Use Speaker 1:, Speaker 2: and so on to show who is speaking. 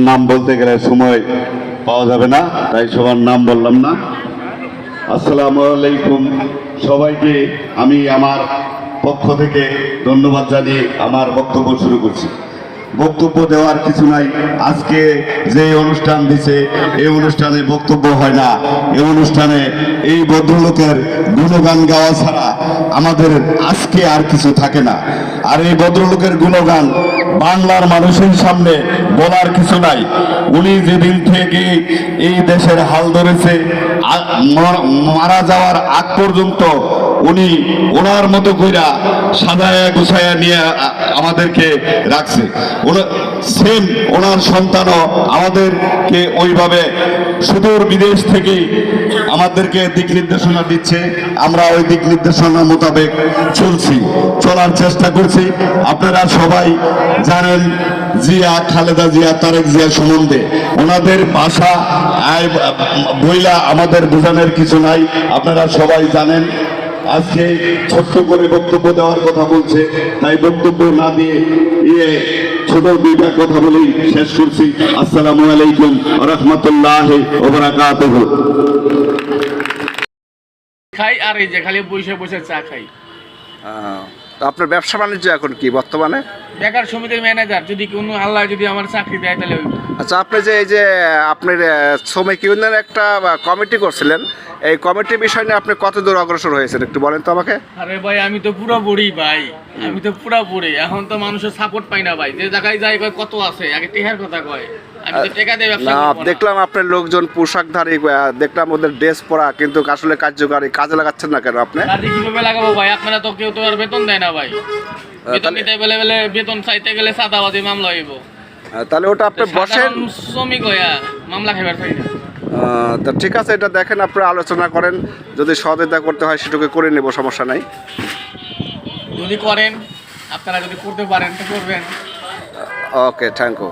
Speaker 1: নাম বলতে গেলে সময় পাওয়া যাবে না, তাই সবার নাম বললাম না। আসসালামু আলাইকুম সবাইকে। আমি আমার পক্ষ থেকে ধন্যবাদ জানিয়ে আমার বক্তব্য শুরু করছি। বক্তব্য দেওয়ার কিছু নাই। আজকে যে অনুষ্ঠান দিছে এই অনুষ্ঠানে বক্তব্য হয় না। এই অনুষ্ঠানে এই ভদ্রলোকের গুণগান গাওয়া ছাড়া আমাদের আজকে আর কিছু থাকে না। আর এই ভদ্রলোকের গুণগান বাংলার মানুষের সামনে বলার কিছু নাই। উনি যেদিন থেকে এই দেশের হাল ধরেছে, মারা যাওয়ার আগ পর্যন্ত উনি ওনার মতো কইরা সাজায়া গুছায়া নিয়ে আমাদেরকে রাখছে। সেম ওনার সন্তানও আমাদেরকে ওইভাবে সুদূর বিদেশ থেকে আমাদেরকে দিক নির্দেশনা দিচ্ছে। আমরা ওই দিক নির্দেশনা মোতাবেক চলার চেষ্টা করছি। আপনারা সবাই জানেন জিয়া, খালেদা জিয়া, তারেক জিয়া সম্বন্ধে ওনাদের ভাষা বইলা আমাদের বোঝানোর কিছু নাই, আপনারা সবাই জানেন। আজকে ছোট্ট করে বক্তব্য দেওয়ার কথা বলছে, তাই বক্তব্য না দিয়ে ছোট দুইটা কথা বলেই শেষ করছি। আসসালামু আলাইকুম ওয়া রাহমাতুল্লাহি ওয়া বারাকাতুহু।
Speaker 2: খাই আর এই যে খালি বসে বসে চা খাই।
Speaker 3: আপনার ব্যবসা বাণিজ্য এখন কি বর্তমানে?
Speaker 2: বেকার সমিতির ম্যানেজার। যদি কোনো আল্লাহ যদি আমার চাকরি দেয় তাহলে
Speaker 3: আচ্ছা, আপনি যে এই যে আপনার শ্রমিক ইউনিয়নের একটা কমিটি করছিলেন, এই কমিটির বিষয় নিয়ে আপনি কত দূর অগ্রসর হয়েছেন একটু বলেন তো আমাকে।
Speaker 2: আরে ভাই আমি তো পুরোপুরি ভাই, আমি তো পুরোপুরি। এখন তো মানুষের সাপোর্ট পাই না ভাই। যে জায়গায় যাই কয় কত আছে, আগে টেকার কথা কয়। আমি তো টাকা দিয়ে ব্যবসা করব না।
Speaker 3: দেখলাম আপনার লোকজন পোশাকধারী, দেখলাম ওদের ড্রেস পরা, কিন্তু আসলে কার্যকারী কাজে লাগাচ্ছেন না কেন আপনি?
Speaker 2: কাজে কিভাবে লাগাবো ভাই? আপনারা তো কেউ তো আর বেতন দেয় না ভাই। বেতন দিতে বলে বেতন চাইতে গেলে চাঁদাবাজি মামলা হইব।
Speaker 3: তাহলে ওটা আপনি বসেন,
Speaker 2: শ্রমিক হইয়া মামলা খাইবার চাই না।
Speaker 3: তা ঠিক আছে, এটা দেখেন, আপনারা আলোচনা করেন, যদি সহযোগিতা করতে হয় সেটুকু করে নেব, সমস্যা নাই।
Speaker 2: যদি করেন, আপনারা যদি করতে পারেন তো করবেন।
Speaker 3: ওকে, থ্যাংক ইউ।